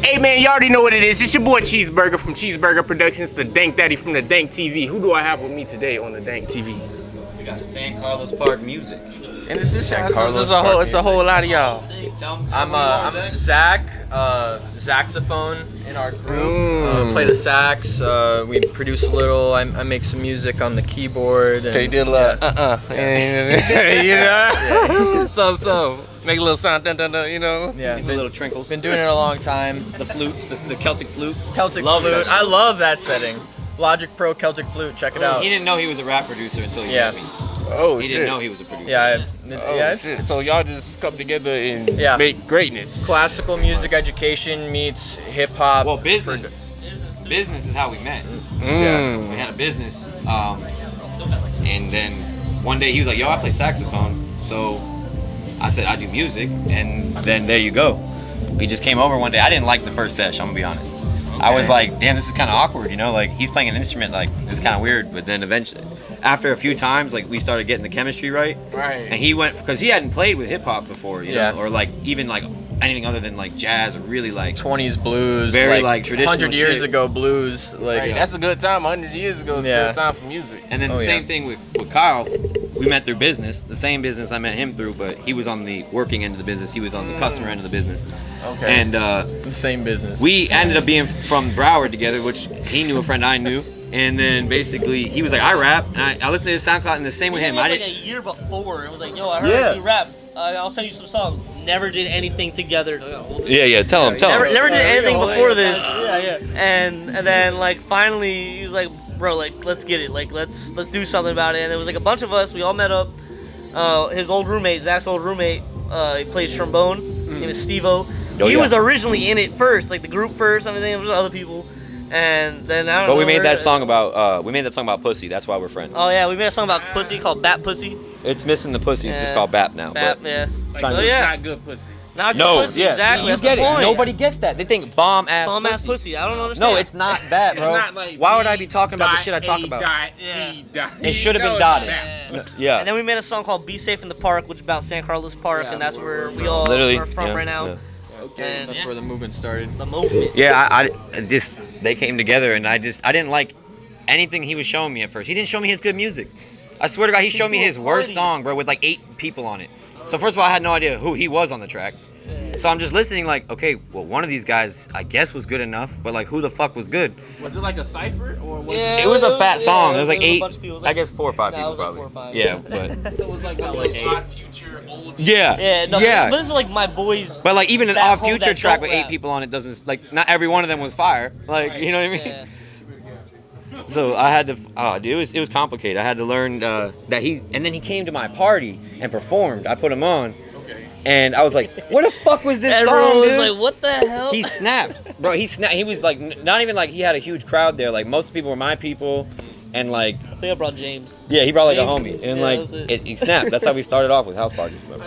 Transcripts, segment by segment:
Hey man, you already know what it is. It's your boy Cheeseburger from Cheeseburger Productions, the Dank Daddy from the Dank TV. Who do I have with me today on the Dank TV? We got San Carlos Park Music. In addition, It's a whole lot of y'all. I'm Zach, saxophone in our group. Play the sax. We produce a little. I make some music on the keyboard. And, They did a little you know? So. Make a little sound, dun dun dun, you know? Yeah, A little trinkles. been doing it a long time. The flutes, the Celtic flute. Celtic Love flute. that. I love that setting. Logic Pro Celtic flute. Check it out. He didn't know he was a rap producer until he Yeah. met me. Oh, He didn't know he was a producer. Yeah, Shit. So y'all just come together and Yeah. make greatness. classical music education meets hip hop. Well, business. Business is how we met. Mm. We had a business, and then one day he was like, "Yo, I play saxophone." So I said, "I do music," and then there you go. We just came over one day. I didn't like the first session. I'm gonna be honest. I was like, "Damn, this is kind of awkward," you know? Like he's playing an instrument, like it's kind of weird. But then eventually, after a few times, like we started getting the chemistry right. Right. And he went because he hadn't played with hip hop before, you Yeah. know, or like even like anything other than like jazz or really like 20s blues, Very, like, traditional 100 years shit. ago blues, like Right, that's a good time. 100 years ago, it's Yeah. a good time for music. And then Oh, the yeah. same thing with Kyle. We met through business, the same business I met him through, but he was on the working end of the business. He was on the customer end of the business. Okay. And the same business. we ended up being from Broward together, which he knew a friend I knew. And then basically he was like, I rap. And I listened to his SoundCloud and the same with him. I Like didn't. a year before, it was like, yo, I heard Yeah. you rap. I'll send you some songs. Never did anything together. Yeah, tell him. Never did anything before this. yeah. And then like finally he was like, bro, like let's get it. Like let's do something about it. And there was like a bunch of us. We all met up. His old roommate, Zach's old roommate, he plays trombone. His name is Steve-O. Oh, He yeah. was originally in it first, like the group first, everything. There was other people. And then I don't know. But we made that song about pussy. That's why we're friends. Oh yeah, we made a song about pussy called Bat Pussy. It's missing the pussy. It's just Yeah. called BAP now. Bat, but yeah. Trying So to- yeah, Not good pussy. not good no, pussy. yeah, Exactly. you That's get the it. point. Nobody gets that. They think bomb ass Bomb pussy. ass pussy. I don't understand. No, it's not that, bro. It's not like Why would I be talking about the shit I talk A about? dot, Yeah. B dot. It should have been No, dotted. it's not. Yeah. And then we made a song called "Be Safe in the Park," which is about San Carlos Park, and that's where we all Literally, are from yeah, right now. yeah. And That's where the movement started. the movement. Yeah, I just they came together and I didn't like anything he was showing me at first. He didn't show me his good music. I swear to God, he showed me his worst song, bro, with like 8 people on it. So first of all, I had no idea who he was on the track. So I'm just listening like, okay, well, one of these guys I guess was good enough, but like who the fuck was good? Was it like a cipher or was Yeah, It was a fat song. yeah, It was like a 8, bunch of people. It was I like- guess 4 or 5 Nah, it people was like probably. 4 or 5. Yeah, but it was like one of those Odd Future old? yeah, Yeah, no, yeah. But this is like my boys. But like even an that Odd whole- Future that track don't with 8 rap. people on it doesn't like not every one of them was fire. Like you know what I mean? Yeah. So I had to. Oh, dude, it was complicated. I had to learn that and then he came to my party and performed. I put him on, and I was like, "What the fuck was this Everyone song, was dude?" like, "What the hell?" He snapped, bro. He snapped. He was like, not even like he had a huge crowd there. Like most people were my people, and like, I think I brought James. yeah, he brought like a James- homie, and yeah, like, that was it. he snapped. That's how we started off with house parties. Bro.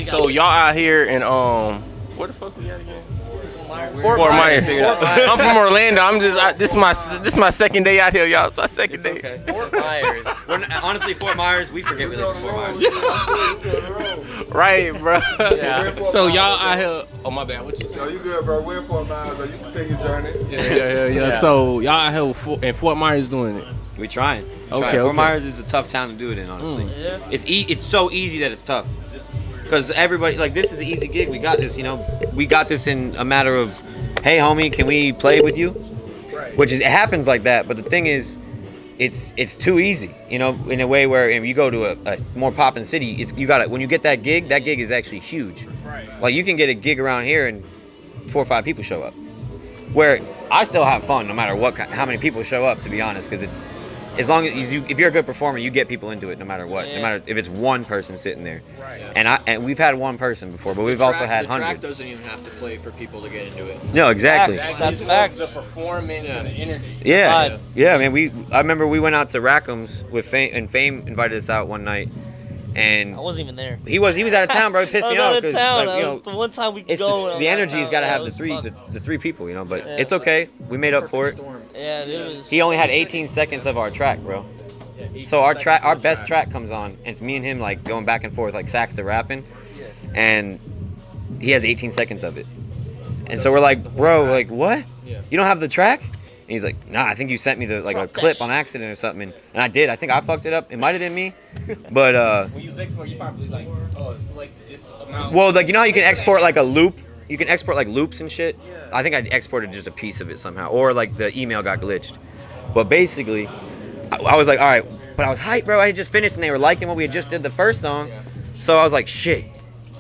So y'all out here in where the fuck we at again? Fort Myers. I'm from Orlando. This is my second day out here, y'all. It's my second day. Okay. Fort Myers. Honestly, Fort Myers, we forget we live in Fort Myers. Right, bro. So y'all out here. Oh my bad. What you say? No, you good, bro. We're in Fort Myers, so you can take your journey. Yeah. So y'all out here in Fort Myers doing it. We trying. Okay. Fort Myers is a tough town to do it in, honestly. Yeah. It's so easy that it's tough. Because everybody, like, this is an easy gig. We got this, you know. We got this in a matter of, hey, homie, can we play with you? Which is, it happens like that. But the thing is, it's too easy, you know, in a way where if you go to a more poppin' city, you got it. When you get that gig is actually huge. Like, you can get a gig around here and 4 or 5 people show up. Where I still have fun no matter how many people show up, to be honest, because it's, as long as if you're a good performer, you get people into it no matter what. No matter if it's one person sitting there. And we've had one person before, but we've also had The track hundreds. doesn't even have to play for people to get into it. No, exactly. That's fact. The performance and the energy. Yeah, Vibe. yeah, man. I remember we went out to Rackham's with Fame, and Fame invited us out one night, and I wasn't even there. he was out of town, bro. It pissed I me was off out of because, town. like, you That was know, the one time we it's go. and I was the out of energy's town. got to Yeah, have it the was fun. the 3 people, you know. But Yeah, it's it was okay. We made up for it. Yeah, it was. He only had 18 seconds of our track, bro. So our best track comes on, and it's me and him like going back and forth like sax to rapping, and he has 18 seconds of it. And so we're like, bro, like what? You don't have the track? And he's like, nah, I think you sent me a clip on accident or something. And I did. I think I fucked it up. It might have been me. But When you use export, you probably like, oh, select this amount. well, like you know how you can export like a loop? You can export like loops and shit. I think I exported just a piece of it somehow, or like the email got glitched. But basically, I was like, all right. But I was hyped, bro. I had just finished, and they were liking what we had just did the first song. So I was like, shit.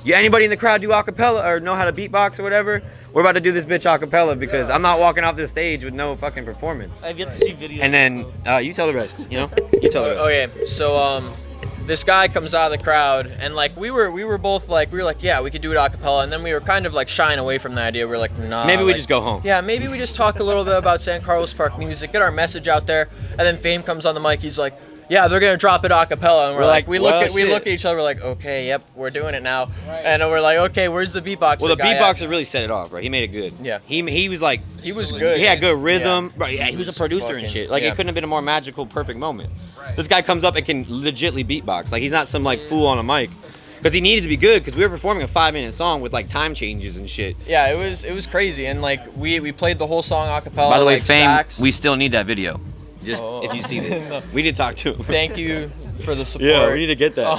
Yeah, anybody in the crowd do acapella or know how to beatbox or whatever? We're about to do this bitch acapella because I'm not walking off this stage with no fucking performance. I've yet to see videos. And then you tell the rest. You know, you tell the rest. Okay, so this guy comes out of the crowd, and like we were both like, yeah, we could do it a cappella, and then we were kind of like shying away from the idea. We were like, nah. Maybe we like, just go home. Yeah, maybe we just talk a little bit about San Carlos Park music, get our message out there, and then Fame comes on the mic. He's like, yeah, they're gonna drop it a cappella, and we're like, we look at each other, we're like, okay, yep, we're doing it now, and we're like, okay, where's the beatboxer? Well, the guy beatboxer at? really set it off, right? He made it good. Yeah. He was like, He was good. he had good rhythm. Yeah. Right, yeah, he was a producer and fucking- shit. Like yeah. it couldn't have been a more magical, perfect moment. This guy comes up and can legitly beatbox. Like he's not some like fool on a mic. Because he needed to be good, because we were performing a 5-minute song with like time changes and shit. Yeah, it was crazy, and like we played the whole song a cappella. By the way, like, Fame, sax. we still need that video. Just if you see this, we need to talk to him. Thank you for the support. to get that.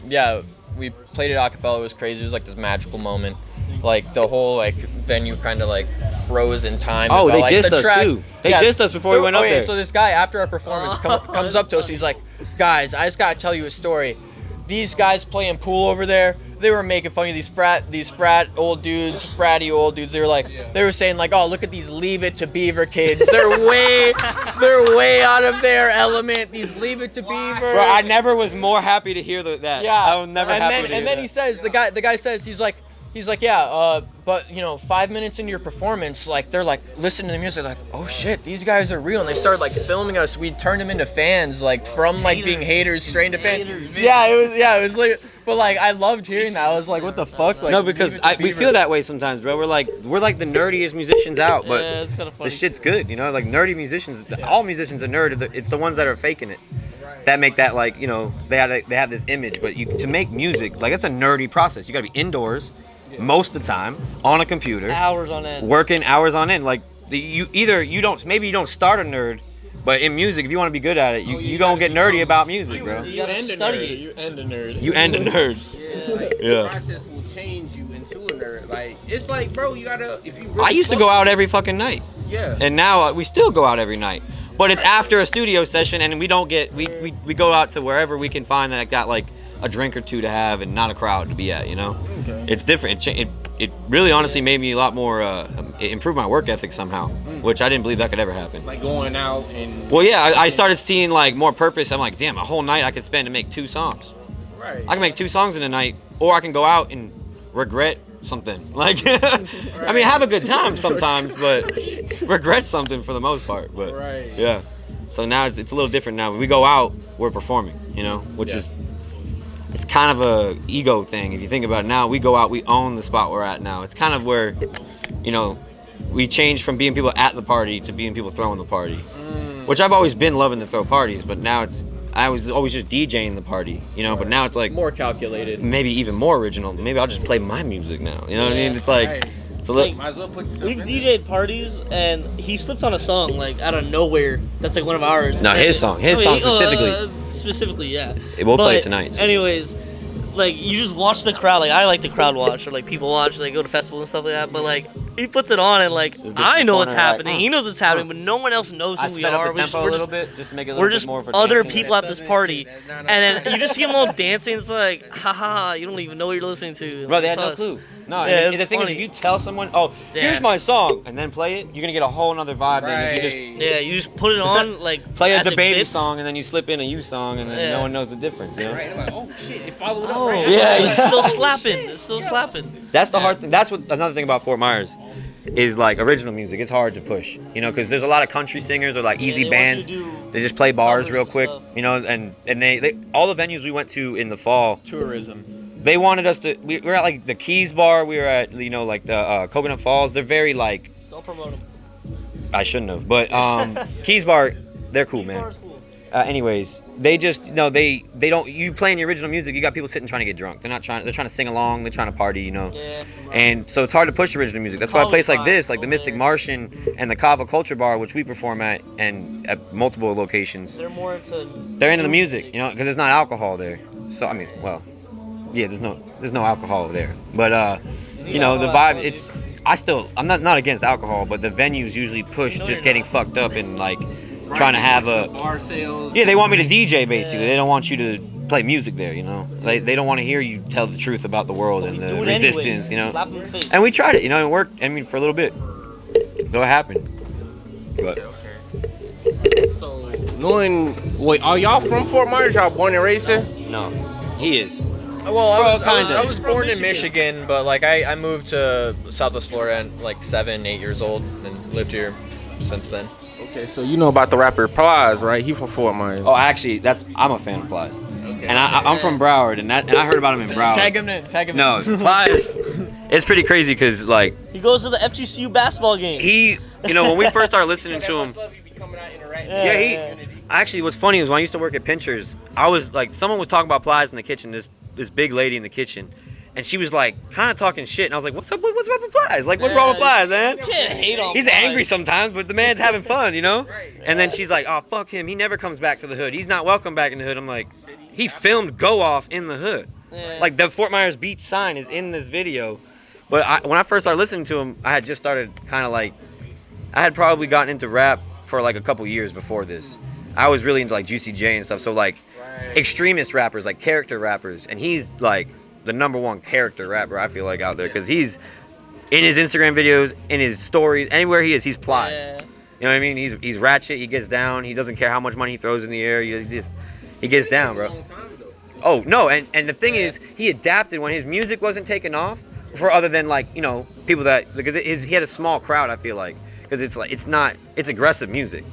Yeah, we played it a cappella. It was crazy. It was like this magical moment. Like the whole like venue kind of like froze in time. Oh, It felt they like dissed the us track- too. They dissed us before we went up there. So this guy after our performance comes up to us. He's like, guys, I just gotta tell you a story. These guys playing pool over there, they were making fun of these frat old dudes, fratty old dudes. They were saying like, oh, look at these Leave It to Beaver kids. They're way out of their element. These Leave It to Beaver. Bro, I never was more happy to hear that. Yeah. I was never happy to hear And then that. he says, the guy says, he's like, yeah, but you know, 5 minutes into your performance, like they're like listening to the music, like, oh shit, these guys are real, and they started like filming us. We turned them into fans, like from like being haters straight into fans. It was like, but like I loved hearing that. I was like, what the fuck? Like, No, because we feel that way sometimes, bro. We're like the nerdiest musicians out, but Yeah, it's kind of funny. the shit's good, you know. Like nerdy musicians, all musicians are nerd. It's the ones that are faking it that make that like, you know, they have this image. But to make music, like it's a nerdy process. You gotta be indoors most of the time on a computer, Hours on end. working hours on end. Like you don't start a nerd, but in music, if you want to be good at it, you don't get nerdy about music, bro. You gotta study it. You end a nerd. You end a nerd. The Yeah. process will change you into a nerd. Like it's like, bro, you gotta if you. Really I used to go out every fucking night. Yeah. And now we still go out every night, but it's after a studio session, and we don't get we go out to wherever we can find that got like a drink or two to have and not a crowd to be at, you know. It's different. It really honestly made me a lot more it improved my work ethic somehow, which I didn't believe that could ever happen. Like going out and. Well, yeah, I started seeing like more purpose. I'm like, damn, a whole night I could spend to make 2 songs. Right. I can make 2 songs in a night, or I can go out and regret something. Like, I mean, have a good time sometimes, but regret something for the most part. But Right. yeah. So now it's a little different now. When we go out, we're performing, you know, which is it's kind of a ego thing if you think about it. Now we go out, we own the spot we're at now. It's kind of where, you know, we changed from being people at the party to being people throwing the party, which I've always been loving to throw parties, but now I was always just DJing the party, you know, but now it's like more calculated. maybe even more original. Maybe I'll just play my music now. You know what I mean? It's like, Right. it's a little, Might as well put yourself We've in DJ'd parties, and he slipped on a song like out of nowhere. That's like one of ours. No, his song. His song specifically. Specifically, yeah. We'll play But it tonight, so. Anyways, like you just watch the crowd. Like I like to crowd watch, or like people watch, like go to festivals and stuff like that. But like he puts it on, and like I know what's happening. He knows what's happening, but no one else knows I who we sped are. up the tempo a We're little just bit, just to make it a we're little just bit more for other dancing. people at this party, and then you just see them all dancing. It's like, haha, you don't even know what you're listening to. Bro, they had It's no us. clue. No, Yeah, and it's the thing is, funny. if you tell someone, oh, Yeah. here's my song, and then play it, you're gonna get a whole nother vibe. Than if you just Yeah, you just put it on like play as a it baby fits. song, and then you slip in a you song, and then Yeah. no one knows the difference. You know? Right. Like, oh shit, it followed up. Oh, Right. Yeah, it's still slapping. It's still slapping. That's the hard thing. That's what another thing about Fort Myers is like original music. It's hard to push, you know, because there's a lot of country singers or like easy they want you bands. to do They just play bars covers real and quick, stuff. you know, and they all the venues we went to in the fall. Tourism. They wanted us to. We were at like the Keys Bar. We were at, you know, like the Coconut Falls. They're very like, Don't promote him. I shouldn't have, but Keys Bar, they're cool, man. Bar's cool. anyways, they just they don't. You playing your original music, you got people sitting trying to get drunk. They're trying to sing along. They're trying to party, Yeah. And so it's hard to push original music. That's why a place like this, like the over Mystic there. Martian and the Kava Culture Bar, which we perform at, and at multiple locations, They're more into. they're into the music, because there's not alcohol there. So I mean, well, yeah, there's no alcohol there, but the vibe. I'm not against alcohol, but the venues usually push just getting fucked up and like trying to have a bar sales. yeah. They want me to DJ basically. They don't want you to play music there. They don't want to hear you tell the truth about the world and the Do it resistance. anyway. Slap 'em in the face. And we tried it. It worked. I mean, for a little bit. So it happened. But So, wait, are y'all from Fort Myers? Y'all born and raised here? no, he is. Well, kinda. I was born in Michigan, but like I moved to Southwest Florida at like 7, 8 years old and lived here since then. Okay, so you know about the rapper Plies, right? He from Fort Myers. Oh, actually, I'm a fan of Plies. And I'm from Broward, and I heard about him in Broward. Tag him in. Tag him No, in. Plies. It's pretty crazy because like He goes to the FGCU basketball game. he, when we first started listening to him. Yeah, Actually, what's funny is when I used to work at Pinchers, I was like, someone was talking about Plies in the kitchen. This big lady in the kitchen, and she was like, kind of talking shit, and I was like, what's up with Plies? Like, what's wrong with Plies, man? You can't hate on. He's Plies. angry sometimes, but the man's having fun, And then she's like, oh, fuck him. He never comes back to the hood. He's not welcome back in the hood. I'm like, he filmed Go Off in the hood. Yeah. Like, the Fort Myers Beach sign is in this video. But when I first started listening to him, I had just started kind of like, I had probably gotten into rap for like a couple years before this. I was really into like Juicy J and stuff. So like extremist rappers, like character rappers. And he's like the #1 character rapper, I feel like, out there. Because he's in his Instagram videos, in his stories, anywhere he is, he's Plies. Yeah. You know what I mean? He's ratchet. He gets down. He doesn't care how much money he throws in the air. He gets down, bro. Oh no, and the thing is, he adapted when his music wasn't taking off for other than like people that because he had a small crowd. I feel like because it's aggressive music.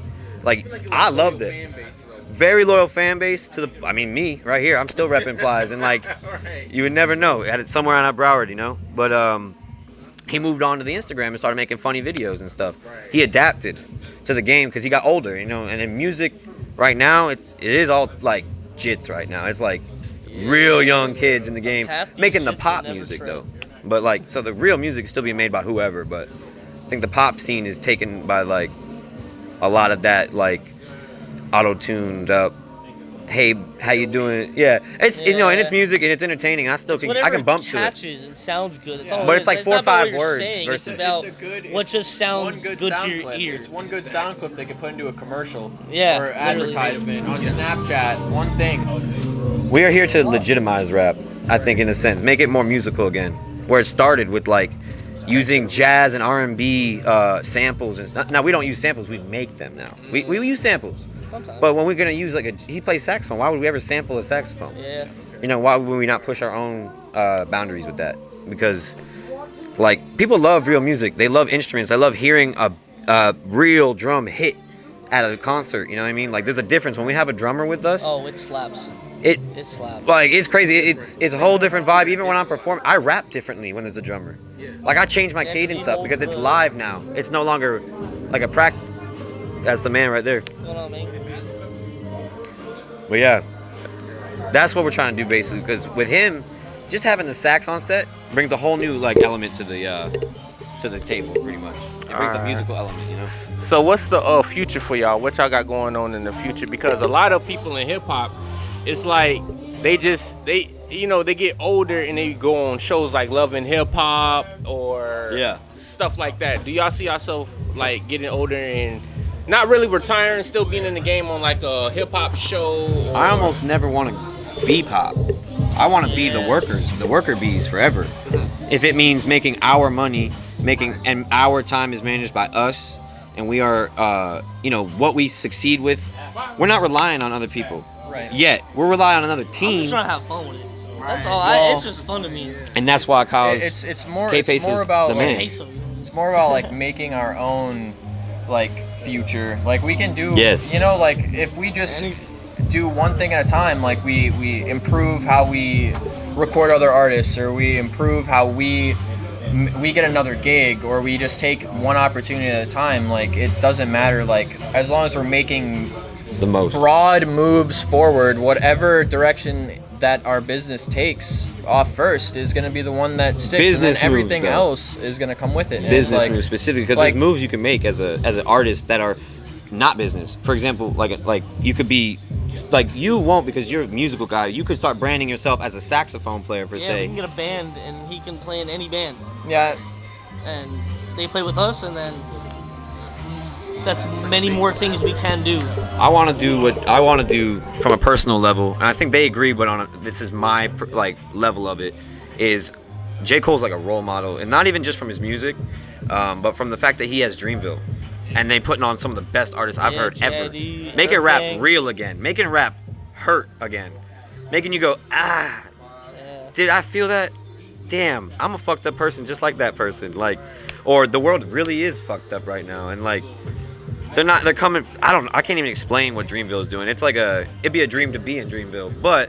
Like I loved it. Very loyal fan base to me right here. I'm still repping Plies, and like you would never know. Had it somewhere on Broward, But he moved on to the Instagram and started making funny videos and stuff. He adapted to the game because he got older, And in music, right now, it is all like jits right now. It's like real young kids in the game Half these making the jits pop will never music trend. though. But like, so the real music is still being made by whoever. But I think the pop scene is taken by like a lot of that like auto-tuned up. Hey, how you doing? Yeah, it's and it's music and it's entertaining. I still I can bump to it. catches and sounds good. It's all But it it's is. like 4 or not about 5 what you're words saying, versus- it's about what just sounds one good sound to your clip. ear. It's one good sound clip they could put into a commercial Yeah, or literally. advertisement on Snapchat. One thing. We are here to legitimize rap, I think, in a sense, make it more musical again. Where it started with like using jazz and R&B samples and now we don't use samples, we make them now. We use samples. Sometimes. But when we're gonna use he plays saxophone, why would we ever sample a saxophone? Yeah. Why would we not push our own boundaries with that? Because like people love real music, they love instruments, they love hearing a real drum hit at a concert. You know what I mean? Like there's a difference when we have a drummer with us. Oh, it slaps. It It slaps. like it's crazy. It's a whole different vibe. Even when I'm performing, I rap differently when there's a drummer. Like I change my Yeah, 'cause cadence he up because holds it's the- live now. It's no longer like a practice. That's the man right there. What's going on, man? But yeah, that's what we're trying to do basically. Because with him, just having the sax on set brings a whole new like element to the table. Pretty much, it brings a Alright. musical element. So what's the future for y'all? What y'all got going on in the future? Because a lot of people in hip hop, it's like they get older and they go on shows like Love and Hip Hop or Yeah. stuff like that. Do y'all see yourself like getting older and not really retiring, still being in the game on like a hip hop show? Or... I almost never want to be pop. I want to be the worker bees forever. If it means making our money, and our time is managed by us, and we are, what we succeed with, we're not relying on other people. Right. Yet we're relying on another I'm team, just trying to have fun with it. That's all. Well- It's just fun to me. and that's why Kyle's It's more K-Pace it's more is about the man. Pace of it. It's more about like making our own like future. Like we can do Yes. like if we just do one thing at a time, like we improve how we record other artists, or we improve how we get another gig, or we just take one opportunity at a time. Like it doesn't matter, like as long as we're making the most. broad moves forward, whatever direction that our business takes off first is going to be the one that sticks, Business and then everything moves, though. else is going to come with it. And it's Business like, moves specifically, because like- there's moves you can make as an artist that are not business. For example, like you could be, like you won't because you're a musical guy. You could start branding yourself as a saxophone player for Yeah, we say. can get a band, and he can play in any band, Yeah, and they play with us, and then that's many more things we can do. I want to do what I want to do from a personal level, and I think they agree. But this is my like level of it. Is J. Cole's like a role model, and not even just from his music, but from the fact that he has Dreamville, and they putting on some of the best artists I've Yeah, heard ever. Caddy, Making rap Earthgang. real again, making rap hurt again, making you go Yeah. did I feel that? Damn, I'm a fucked up person just like that person. Like, or the world really is fucked up right now, and like. They're coming. I can't even explain what Dreamville is doing. It's like it'd be a dream to be in Dreamville, but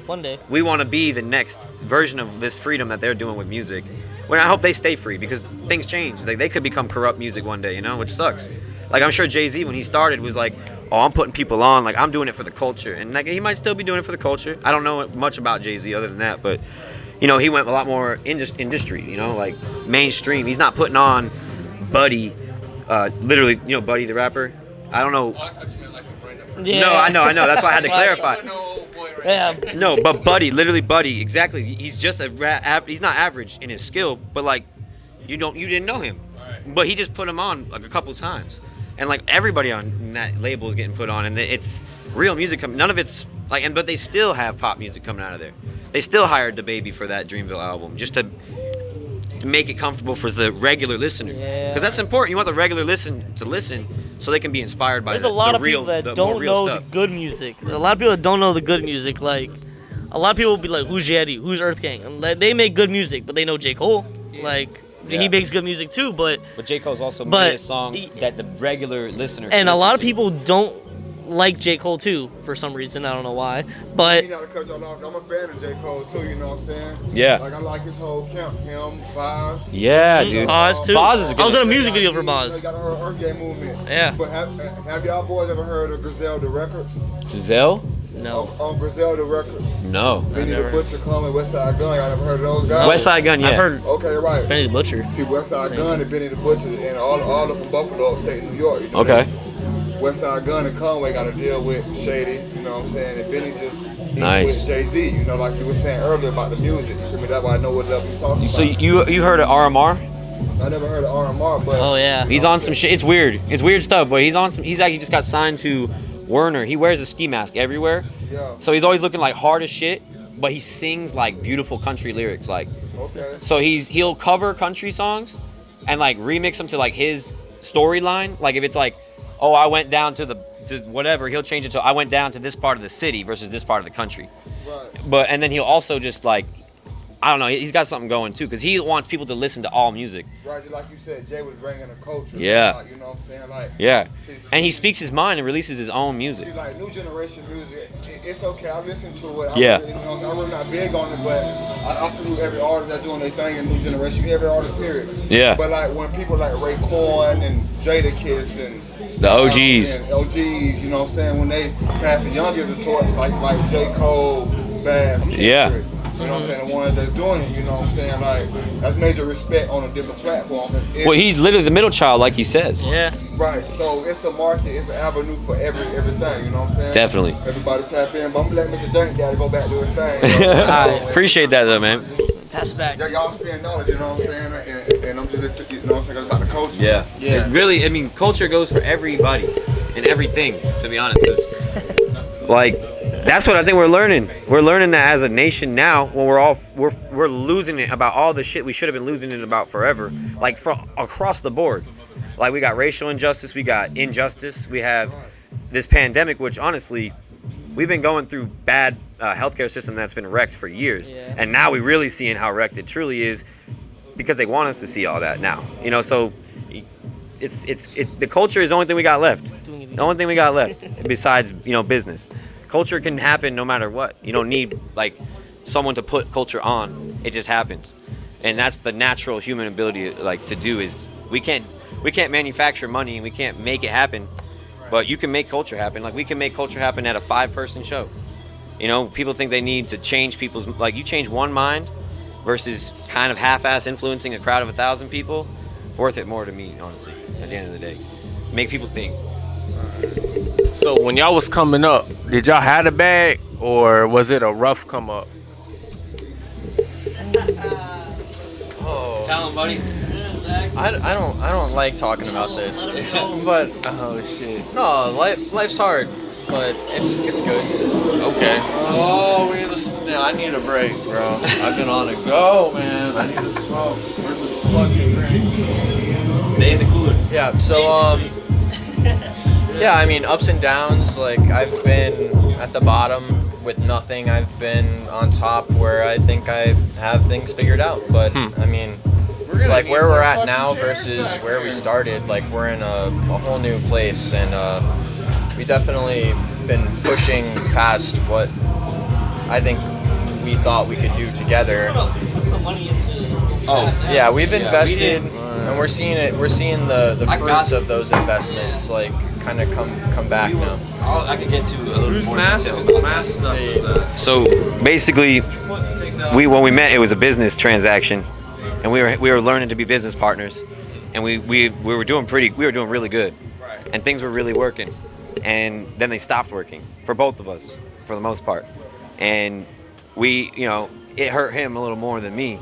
One day. we want to be the next version of this freedom that they're doing with music. Well, I hope they stay free because things change. Like they could become corrupt music one day, which sucks. Like I'm sure Jay-Z when he started was like, "Oh, I'm putting people on. Like I'm doing it for the culture," and like he might still be doing it for the culture. I don't know much about Jay-Z other than that, but he went a lot more industry. Like mainstream. He's not putting on Buddy. Literally, Buddy the rapper. I don't know. Yeah. No, I know. That's why I had to clarify. Yeah. No, but Buddy, literally Buddy, exactly. He's just he's not average in his skill, but like you didn't know him, but he just put him on like a couple times, and like everybody on that label is getting put on, and it's real music. None of it's like, but they still have pop music coming out of there. They still hired DaBaby for that Dreamville album just to make it comfortable for the regular listener, Yeah. because that's important. You want the regular listen so they can be inspired by There's the a lot of real, people that the more don't real know stuff. the good music. A lot of people that don't know the good music. Like, a lot of people will be like, "Who's Yeti? Who's Earthgang?" And like, they make good music, but they know J. Cole. Like, Yeah. he makes good music too. But J. Cole's also But- made a song that the regular listener and can a lot listen of to. people don't like J. Cole too for some reason. I don't know why. But You know, to cut y'all off, I'm a fan of J. Cole too, you know what I'm saying? Yeah. Like, I like his whole camp. Him, Vaz. Yeah, dude. Boz too. Boz is a good I was in a one. music video for You Boz. got to hear Earth Game movement. Yeah. But have y'all boys ever heard of Griselda Records? Giselle? No. On Griselda Records. No. Benny the never- Butcher, Common, Westside Gun. Y'all never heard of those guys? West Side Gun, yeah. I've heard Okay, right. Benny the Butcher. See, Westside Gun and Benny the Butcher and all of from Buffalo, upstate New York. You know Okay. that? Westside Gun and Conway got to deal with Shady, you know what I'm saying? And Benny just Nice. with Jay-Z, like you were saying earlier about the music. You feel me? That's why I know what you're talking So about. you heard of RMR? I never heard of RMR, but Oh yeah. He's on some shit. It's weird. It's weird stuff, but he's actually just got signed to Werner. He wears a ski mask everywhere. yeah, So he's always looking like hard as shit, but he sings like beautiful country lyrics. Like, okay. so he'll cover country songs and like remix them to like his storyline. Like if it's like, oh, I went down to whatever, he'll change it to I went down to this part of the city versus this part of the country. Right. And then he'll also just like, I don't know, he's got something going too, because he wants people to listen to all music. Right, just like you said, Jay was bringing a culture. Yeah. Like, you know what I'm saying? Like, Yeah. see, And he speaks his mind and releases his own music. See, like new generation music, it's okay. I listen to it. Yeah. You know, I'm really not big on it, but I salute every artist that's doing their thing in new generation. Every artist, period. Yeah. But like when people like Ray Corn and Jadakiss and The OGs. and LGs, you know what I'm saying? When they pass the youngest the torch, like J. Cole, Bass, Kendrick, Yeah. You know what I'm saying? The ones that's doing it, you know what I'm saying? Like that's major respect on a different platform. Well, he's literally the middle child, like he says. Yeah. Right, so it's a market, it's an avenue for everything, you know what I'm saying? Definitely. Everybody tap in, but I'm gonna let Mr. Dunk guy go back to his thing. Alright. Appreciate that though, man. Pass it back. Y'all spend knowledge, you know what I'm saying? And I'm just, you know what I'm saying, about the culture. Yeah. It really, I mean, culture goes for everybody and everything, to be honest. 'Cause, like, that's what I think we're learning. We're learning that as a nation now, when we're losing it about all the shit we should have been losing it about forever. Like from across the board. Like we got racial injustice, we got injustice, we have this pandemic, which honestly, we've been going through bad healthcare system that's been wrecked for years. Yeah. And now we really seeing how wrecked it truly is because they want us to see all that now. You know, so the culture is the only thing we got left. The only thing we got left besides, business. Culture can happen no matter what. You don't need like someone to put culture on. It just happens. And that's the natural human ability like to do is we can't manufacture money and we can't make it happen. But you can make culture happen. Like, we can make culture happen at a 5-person show. You know, people think they need to change people's, like, you change one mind versus kind of half-ass influencing a crowd of 1,000 people, worth it more to me, honestly, at the end of the day. Make people think. So when y'all was coming up, did y'all have a bag or was it a rough come up? Tell them, buddy. I don't like talking about this, but Oh shit. no, life's hard, but it's good. Okay. Oh, I need a break, bro. I've been on a go, man. I need to smoke. Where's the fucking drink? They in the cooler. Yeah. So yeah, I mean, ups and downs. Like, I've been at the bottom with nothing. I've been on top where I think I have things figured out. But I mean, like where we're at now versus where we started, like we're in a whole new place, and we definitely been pushing past what I think we thought we could do together. Put some money into it. Yeah, we've invested, and we're seeing it. We're seeing the I got fruits it. of those investments, like kind of come back now. I could get to a little more detail. Mass stuff is that? So basically, when we met, it was a business transaction, and we were learning to be business partners, and we were doing really good, and things were really working, and then they stopped working for both of us for the most part, and it hurt him a little more than me,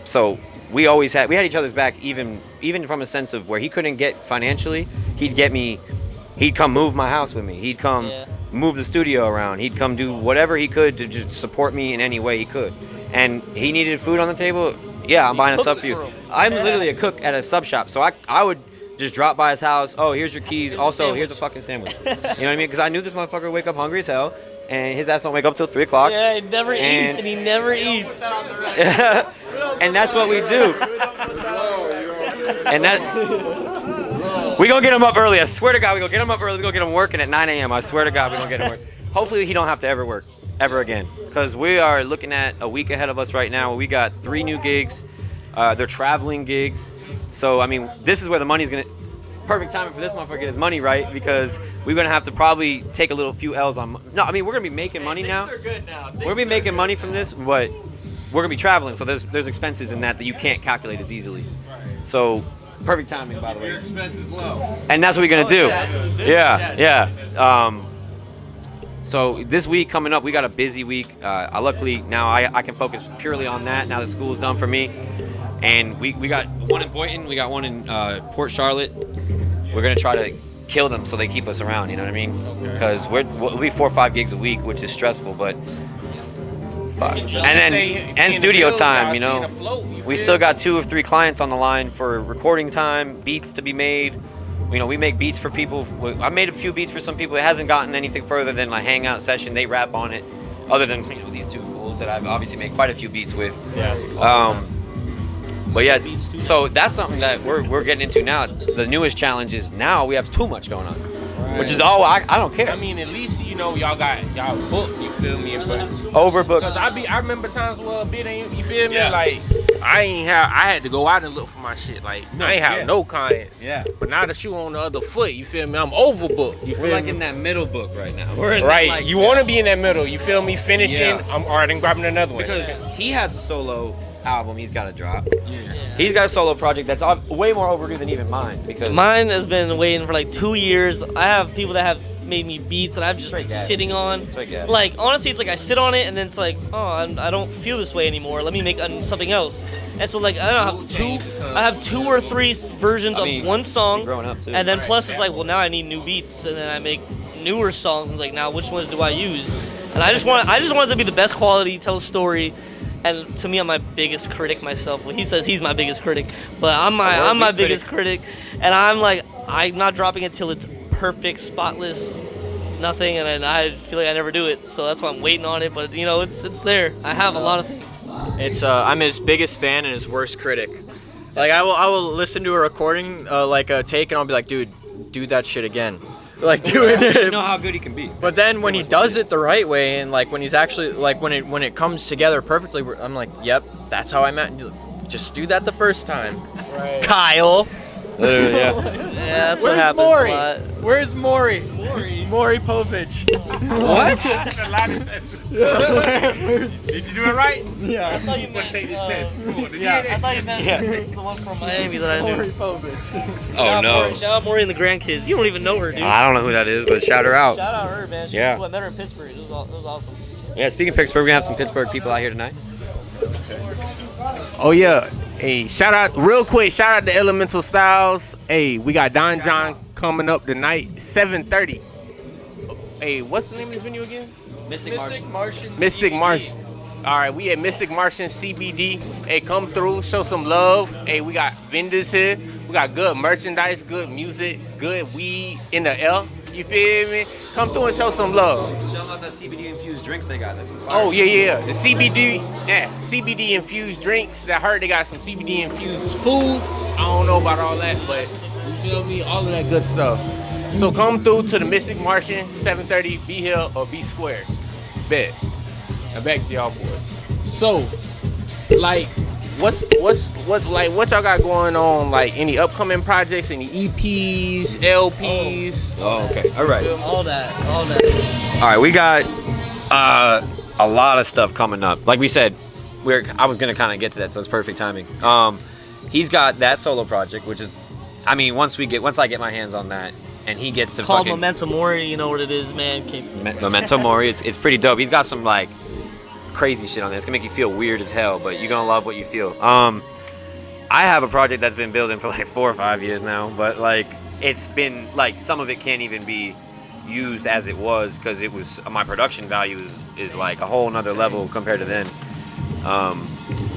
so we had each other's back, even from a sense of where he couldn't get financially, he'd come move my house with me. He'd come move the studio around. He'd come do whatever he could to just support me in any way he could. And he needed food on the table. Yeah, I'm buying a sub for you. I'm literally a cook at a sub shop. So I would just drop by his house. Oh, here's your keys. Also, here's a fucking sandwich. You know what I mean? Because I knew this motherfucker would wake up hungry as hell. And his ass don't wake up till 3 o'clock. Yeah, he never eats, and he never eats. And that's what we do. And that... We gonna get him up early. I swear to God, we gonna get him up early. We gonna get him working at 9 a.m. I swear to God, we gonna get him working. Hopefully, he don't have to ever work ever again, because we are looking at a week ahead of us right now. We got 3 new gigs. They're traveling gigs. So I mean, this is where the money's gonna. Perfect timing for this motherfucker to get his money right, because we're gonna have to probably take a few L's on. No, I mean, we're gonna be making money now. We're gonna be making money from this, but we're gonna be traveling. So there's expenses in that you can't calculate as easily. So. Perfect timing, by the way. Your expense is low. And that's what we're gonna do. Yeah. So this week coming up, we got a busy week. Luckily now I can focus purely on that. Now that school's done for me, and we got one in Boynton, we got one in Port Charlotte. We're gonna try to kill them so they keep us around. You know what I mean? Because we'll be 4 or 5 gigs a week, which is stressful, but. And studio time, you know. We still got 2 or 3 clients on the line for recording time, beats to be made. You know, we make beats for people. I made a few beats for some people. It hasn't gotten anything further than a hangout session. They rap on it, other than these 2 fools that I've obviously made quite a few beats with. Yeah. But yeah, so that's something that we're getting into now. The newest challenge is now we have too much going on. Which is I don't care. I mean, at least y'all booked. You feel me? But Overbooked. Because I remember times where a bit ain't. You feel me? Like I had to go out and look for my shit. Like I ain't have no clients. Yeah. But now that you on the other foot, you feel me? I'm overbooked. You feel We're like me? in that middle book right now. We're in Right. That, like, you want to be in that middle. You feel me? Finishing. Yeah. I'm already grabbing another one. Because he has a solo album he's got to drop. Yeah. He's got a solo project that's way more overdue than even mine. Because Mine has been waiting for like 2 years. I have people that have made me beats that I've just been sitting on. Like, honestly, it's like I sit on it and then it's like, oh, I don't feel this way anymore. Let me make something else. And so like I have 2 or 3 versions of one song, growing up too. and then plus it's like, well, now I need new beats, and then I make newer songs. And it's like, now which ones do I use? And I just want it to be the best quality, tell a story. And to me, I'm my biggest critic myself. Well, he says he's my biggest critic, but I'm my biggest critic. And I'm like, I'm not dropping it till it's perfect, spotless, nothing. And then I feel like I never do it, so that's why I'm waiting on it. But you know, it's there. I have a lot of things. It's I'm his biggest fan and his worst critic. Like I will listen to a recording, like a take, and I'll be like, dude, do that shit again. Like, do it. You know how good he can be. But then when he does it the right way, and like when he's actually like when it comes together perfectly, I'm like, yep, that's how I meant. Just do that the first time, right. Kyle. Literally, yeah. Yeah, that's what Where's happens Maury? a lot. Where's Maury? Maury Povich. What? Did you do it right? Yeah. I thought you meant, Take this test. Come on, I thought you meant the one from Miami that I Maury knew. Povich. Oh no. Shout out Maury and the grandkids. You don't even know her, dude. I don't know who that is, but shout her out. Shout out her, man. She Yeah. I met her in Pittsburgh. It was awesome. Yeah, speaking of Pittsburgh, we're gonna have some Pittsburgh people out here tonight. Oh yeah. Hey, shout out real quick. Shout out to Elemental Styles. Hey, we got Don John coming up tonight, 7:30. Hey, what's the name of this venue again? Mystic Martian. Mystic Martian. All right, we at Mystic Martian CBD. Hey, come through, show some love. Hey, we got vendors here. We got good merchandise, good music, good weed in the L. You feel me? Come through and show some love. Show them about that CBD infused drinks they got. Oh yeah. The CBD infused drinks. I heard they got some CBD infused food. I don't know about all that, but you feel me? All of that good stuff. So come through to the Mystic Martian, 7:30. Be here or be square. Bet. Now back to y'all boys. So, like, what y'all got going on? Like any upcoming projects? Any EPs, LPs? Oh, okay. All right. All that. All right, we got a lot of stuff coming up. Like we said, I was gonna kind of get to that, so it's perfect timing. He's got that solo project, which is, I mean, once I get my hands on that, and he gets to Called fucking Memento Mori. You know what it is, man. Memento Mori. It's pretty dope. He's got some like crazy shit on there. It's gonna make you feel weird as hell, but you're gonna love what you feel. I have a project that's been building for like 4 or 5 years now, but like it's been like some of it can't even be used as it was because it was my production value is like a whole nother level compared to then.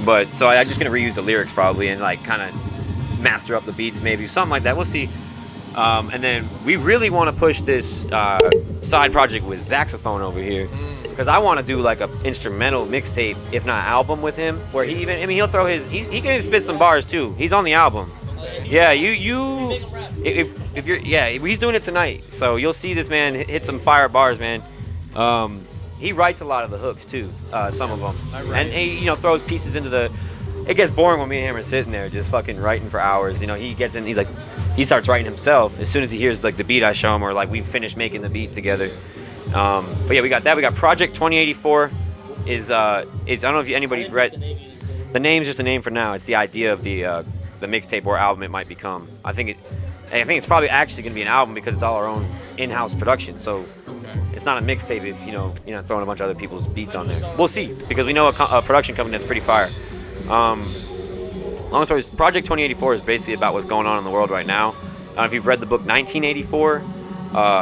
But so I'm just gonna reuse the lyrics probably and like kind of master up the beats, maybe something like that. We'll see. And then we really want to push this side project with Zaxophone over here. Because I want to do like a instrumental mixtape, if not album, with him. Where he'll throw he can spit some bars too. He's on the album. Yeah, if you're he's doing it tonight. So you'll see this man hit some fire bars, man. He writes a lot of the hooks too, some of them, and he throws pieces into the. It gets boring when me and him are sitting there just fucking writing for hours. He gets in, he starts writing himself as soon as he hears like the beat I show him or like we finish making the beat together. But yeah, we got that. We got Project 2084. Is I don't know if anybody's read. The name's just a name for now. It's the idea of the mixtape or album it might become. I think it's probably actually gonna be an album because it's all our own in-house production. So it's not a mixtape if you're not throwing a bunch of other people's beats on there. We'll see because we know a production company that's pretty fire. Long story, Project 2084 is basically about what's going on in the world right now. I don't know if you've read the book 1984.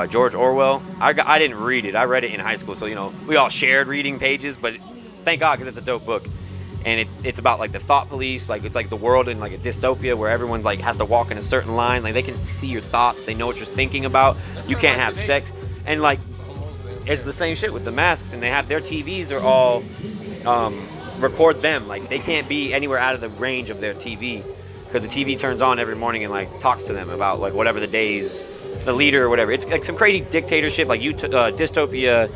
George Orwell. I didn't read it. I read it in high school, so we all shared reading pages. But thank God, because it's a dope book, and it's about like the thought police. Like it's like the world in like a dystopia where everyone like has to walk in a certain line. Like they can see your thoughts. They know what you're thinking about. You can't have sex, and like it's the same shit with the masks. And they have their TVs are all record them. Like they can't be anywhere out of the range of their TV because the TV turns on every morning and like talks to them about like whatever the day's. The leader or whatever. It's like some crazy dictatorship, like dystopia,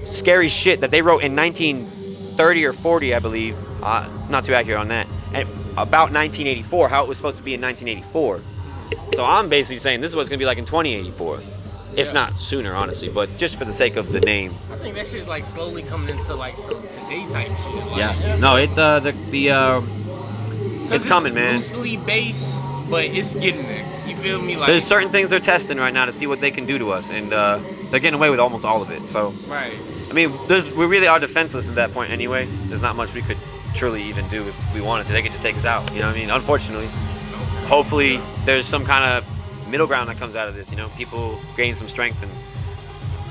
scary shit that they wrote in 1930 or 40, I believe. Not too accurate on that. And about 1984, how it was supposed to be in 1984. So I'm basically saying this is what it's gonna be like in 2084, if not sooner, honestly. But just for the sake of the name. I think that shit like slowly coming into like some today type shit. Like, Yeah. No, it's it's coming, man. Loosely based, but it's getting there. You feel me? Like There's certain things they're testing right now to see what they can do to us, and they're getting away with almost all of it. So, right. I mean, we really are defenseless at that point anyway. There's not much we could truly even do if we wanted to. They could just take us out. You know what I mean? Unfortunately. Hopefully, there's some kind of middle ground that comes out of this. People gain some strength and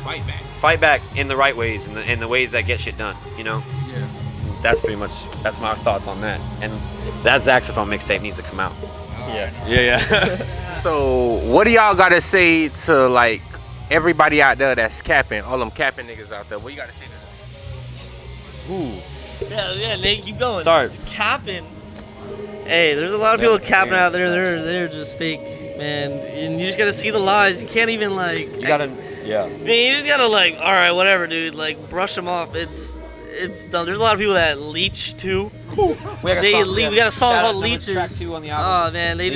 fight back in the right ways, in the ways that get shit done. Yeah. That's my thoughts on that. And that Zaxophone mixtape needs to come out. Yeah. So, what do y'all gotta say to like everybody out there that's capping, all them capping niggas out there? What you gotta say to them? Yeah, Nate, keep going. Start. Capping. Hey, there's a lot of people capping out there. They're just fake, man. And you just gotta see the lies. You can't even like. You gotta, yeah. I mean, you just gotta like, all right, whatever, dude. Like, brush them off. It's done. There's a lot of people that leech too. We got a song called Leechers. On the album. Oh man, they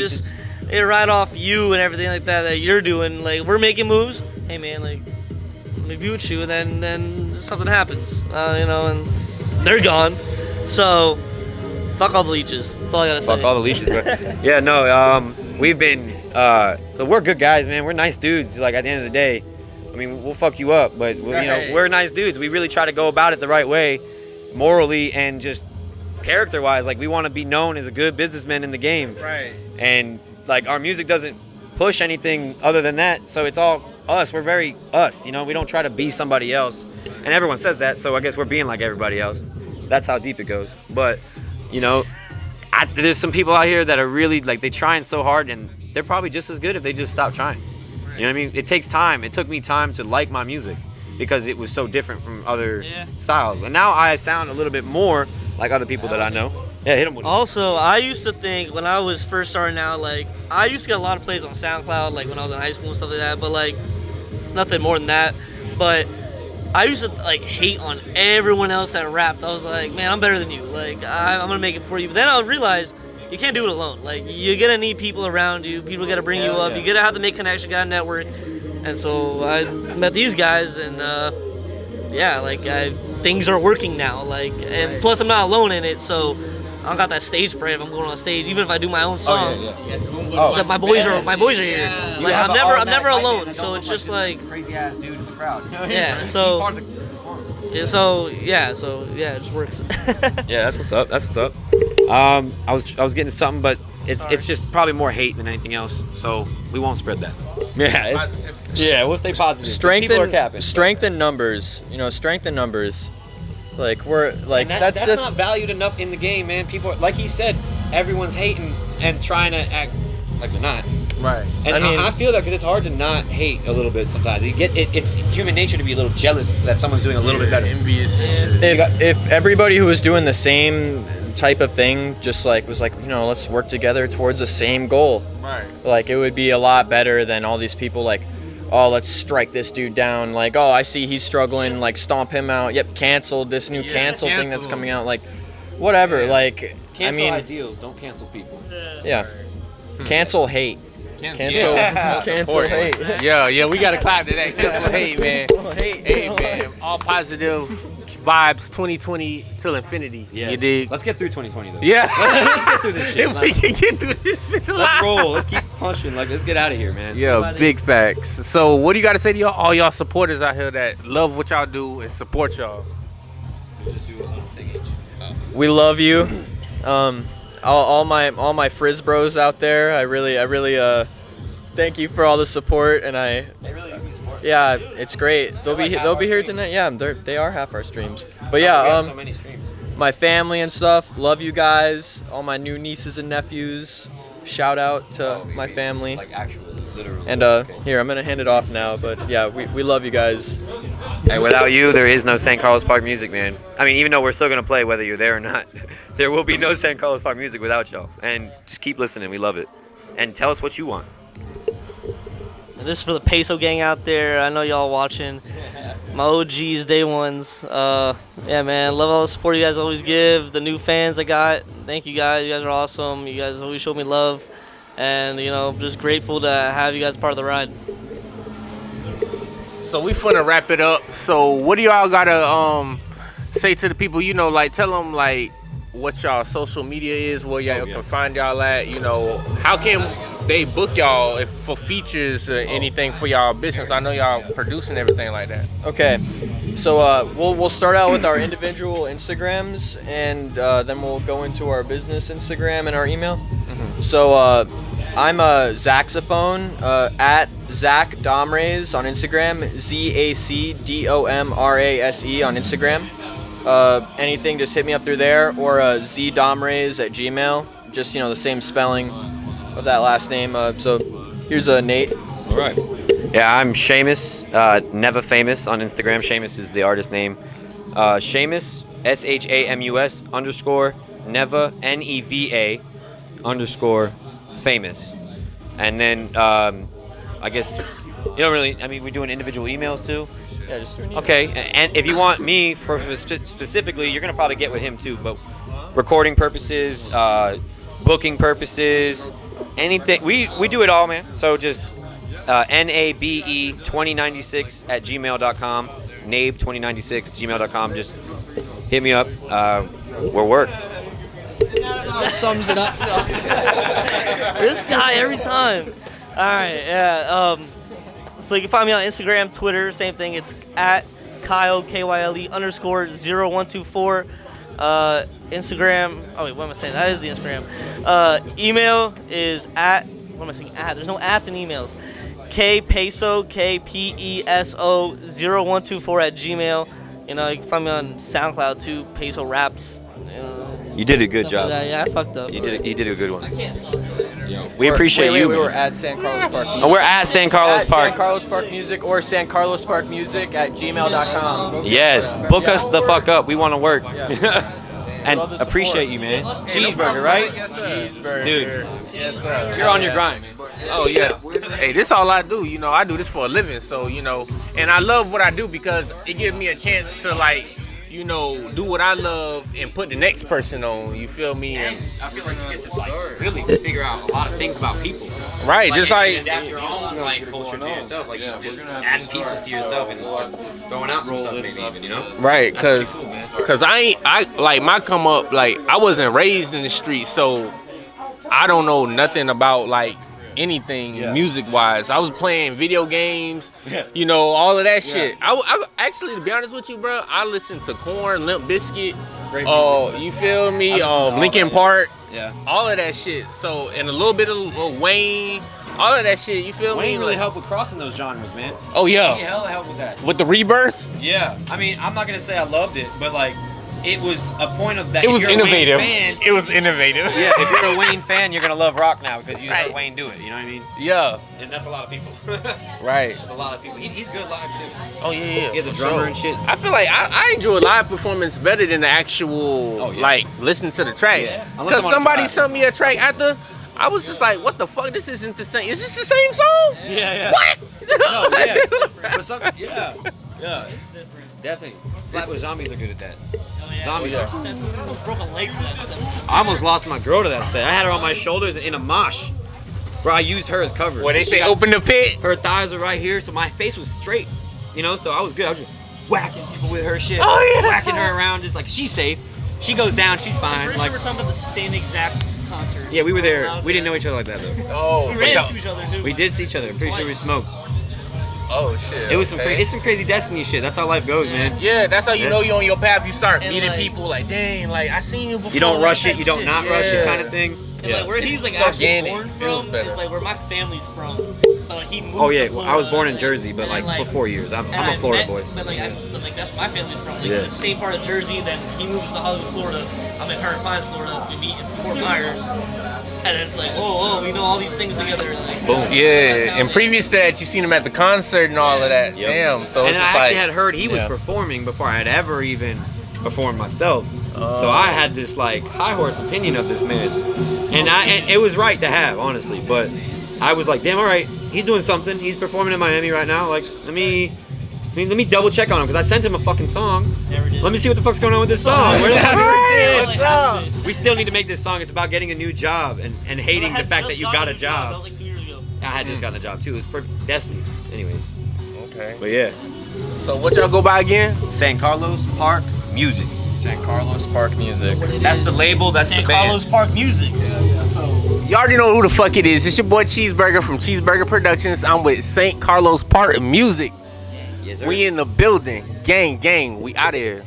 they ride off you and everything like that you're doing. Like, we're making moves. Hey man, like, let me be with you, and then something happens, you know, and they're gone. So, fuck all the leeches. That's all I gotta say. Fuck all the leeches, bro. Yeah, no, we've been, we're good guys, man. We're nice dudes. Like, at the end of the day, I mean, we'll fuck you up, but, you know, we're nice dudes. We really try to go about it the right way, morally and just character-wise. Like, we want to be known as a good businessman in the game. Right. And, like, our music doesn't push anything other than that, so it's all us. We're very us, you know? We don't try to be somebody else. And everyone says that, so I guess we're being like everybody else. That's how deep it goes. But, you know, there's some people out here that are really, like, they trying so hard, and they're probably just as good if they just stop trying. You know what I mean? It takes time. It took me time to like my music because it was so different from other styles. And now I sound a little bit more like other people that I know. Yeah, hit them with it. Also, I used to think when I was first starting out, like, I used to get a lot of plays on SoundCloud, like, when I was in high school and stuff like that, but, like, nothing more than that. But I used to, like, hate on everyone else that rapped. I was like, man, I'm better than you. Like, I'm going to make it for you. But then I realized you can't do it alone. Like, you're going to need people around you. People got to bring you up. You got to have to make connection, got to network. And so I met these guys, and, yeah, like, things are working now. Like, and plus I'm not alone in it, so I don't got that stage fright if I'm going on stage. Even if I do my own song, that my boys are here. Like, I'm never alone. So it's just like crazy ass dude in the crowd. yeah. So yeah, it just works. Yeah, that's what's up. That's what's up. I was getting something, but it's just probably more hate than anything else. So we won't spread that. Yeah, we'll stay positive. People are capping. Strength in numbers. You know, strength in numbers. Like, we're like And that's just not valued enough in the game, man. People, like he said, everyone's hating and trying to act like they're not. Right. And I mean- I feel that because it's hard to not hate a little bit sometimes. You get it's human nature to be a little jealous that someone's doing a little bit better. Envious. if everybody who was doing the same type of thing just like was like, you know, let's work together towards the same goal. Right. Like, it would be a lot better than all these people like, oh, let's strike this dude down. Like, oh, I see he's struggling. Like, stomp him out. Yep, canceled. This new cancel thing that's cancel. coming out. Like, whatever. Like, Cancel I mean, ideals, don't cancel people. yeah. Cancel hate. Cancel. Yeah. Cancel hate. Yeah, we gotta clap to that. Cancel hate, man. Hey, man, all positive vibes 2020 till infinity. Yes. You dig? Let's get through 2020 though. Yeah. Let's get through this shit. If we can get through this bitch Let's alive. roll. Let's keep punching. Like, let's get out of here, man. Yeah, big facts. So, what do you got to say to all y'all supporters out here that love what y'all do and support y'all? We love you. All my Frizz bros out there. I really thank you for all the support, and yeah, it's great. They'll be here tonight. Yeah, they are half our streams. But yeah, so many streams. my family and stuff. Love you guys. All my new nieces and nephews. Shout out to my family. Like, actually, literally. And here, I'm gonna hand it off now. But yeah, we love you guys. Hey, without you, there is no St. Carlos Park music, man. I mean, even though we're still gonna play whether you're there or not, there will be no St. Carlos Park music without y'all. And just keep listening. We love it. And tell us what you want. And this is for the Peso gang out there. I know y'all watching. My OGs, day ones. Yeah, man, love all the support you guys always give. The new fans I got, thank you guys. You guys are awesome. You guys always show me love. And, you know, just grateful to have you guys part of the ride. So we finna wrap it up. So what do y'all gotta say to the people? You know, like tell them like what y'all social media is, where y'all can find y'all at. You know, how can they book y'all if for features or anything for y'all business? I know y'all producing everything like that. Okay, so we'll start out with our individual Instagrams, and then we'll go into our business Instagram and our email. So I'm a Zaxophone at Zach Domrase on Instagram, ZACDOMRASE on Instagram. Anything, just hit me up through there, or zdomrase at Gmail. Just, you know, the same spelling of that last name. So here's Nate. All right. Yeah, I'm Seamus, Never Famous on Instagram. Seamus is the artist name. Seamus, SHAMUS _ Neva, NEVA _ famous. And then I guess you don't really. I mean, we're doing individual emails too. Yeah, just doing Okay, and if you want me for specifically, you're gonna probably get with him too. But recording purposes, booking purposes, anything. We do it all, man. So just nabe2096@gmail.com. nabe2096@gmail.com. Just hit me up. We'll work. That sums it up. This guy every time. All right, yeah. So you can find me on Instagram, Twitter, same thing. It's at Kyle KYLE_0124. Instagram. Oh wait, what am I saying? That is the Instagram. Email is at. What am I saying? At. There's no ats in emails. KPESO KPESO0124 @gmail. You know, you can find me on SoundCloud too. Peso Raps. You did a good Stuff job. like that. Yeah, I fucked up. You did a good one. I can't talk. We appreciate you. We man. were at San Carlos Park. Oh, we're at San Carlos At Park. San Carlos Park Music or San Carlos Park Music @gmail.com. Yes, book us the fuck up. We want to work. And Love the support. appreciate you, man. Cheeseburger, right? Cheeseburger. Dude, Yes, sir. you're on your grind, man. Oh yeah. Hey, this all I do. You know, I do this for a living. So and I love what I do because it gives me a chance to do what I love and put the next person on. You feel me? And I feel like you get to really figure out a lot of things about people. right, just like adapt your own culture to yourself, just adding pieces to yourself and throwing out some stuff, maybe even, right, cause I my come up I wasn't raised in the street, so I don't know nothing about anything music wise. I was playing video games, all of that shit. I actually, to be honest with you, bro, I listened to Korn, Limp Bizkit, you feel me, Linkin Park, all of that shit. So, and a little bit of Lil Wayne, all of that shit. You feel me? Wayne really helped with crossing those genres, man. Oh yeah, He hella helped with that. with the Rebirth. Yeah, I mean, I'm not gonna say I loved it, but it was a point of that. It if was you're a Wayne innovative. fan- It was innovative. Yeah, if you're a Wayne fan, you're gonna love rock now because you heard Right. Wayne do it. You know what I mean? Yeah, And that's a lot of people. right. That's a lot of people. He's good live too. Oh yeah. He has a for drummer sure. and shit. I feel like I enjoy live performance better than the actual listening to the track. Yeah. Unless Because I'm on a somebody track. sent me a track after. I was just like, what the fuck? This isn't the same. Is this the same song? Yeah. What? No, yeah. But yeah. Definitely. Flatbush Zombies are good at that. Zombies are. Broke a leg for that set. I almost lost my girl to that set. I had her on my shoulders in a mosh. Bro, I used her as cover. Well, they She say got- open the pit. Her thighs are right here, so my face was straight. So I was good. I was just whacking people with her shit. Oh, yeah. Whacking her around, just she's safe. She goes down, she's fine. We're talking about the same exact concert. Yeah, we were there. We didn't know each other like that though. Oh, We ran into each other too. We did see each other. I'm pretty sure we smoked. Oh shit. It was some okay. it's some crazy destiny shit. That's how life goes, man. Yeah, that's how you know you're on your path. You start And, meeting like- people dang, I seen you before. You don't rush that it. You don't shit. not rush it, kind of thing. And where he's It's actually organic. born Feels from better. is where my family's from. But he moved. Oh yeah, to well, I was born in Florida, Jersey, but and for 4 years. I'm and a Florida met- boy. But that's where my family's from. Yeah. The same part of Jersey. Then he moves to Hollywood, Florida. I'm in Current Pines, Florida. We meet in Fort Myers, and it's whoa, we know all these things together. Boom. Yeah, and previous to that, you seen him at the concert and all of that. Yep. Damn. So And it's I just actually had heard he was yeah. performing before I had ever even performed myself. So I had this high horse opinion of this man, and it was right to have, honestly. But I was like, damn, all right, he's doing something. He's performing in Miami right now. Let me double check on him because I sent him a fucking song. Never did. Let me see what the fuck's going on with this song. Where the fuck is it? What's up? We still need to make this song. It's about getting a new job and hating the fact that you got a That job. was like 2 years ago. I had just gotten a job too. It was perfect destiny. Anyways, Okay. but yeah. So what y'all go by again? San Carlos Park Music. San Carlos Park Music. That's the label. That's San the band. Carlos Park Music. You already know who the fuck it is. It's your boy Cheeseburger from Cheeseburger Productions. I'm with St. Carlos Park Music. Yes, sir. We in the building. Gang, we out here.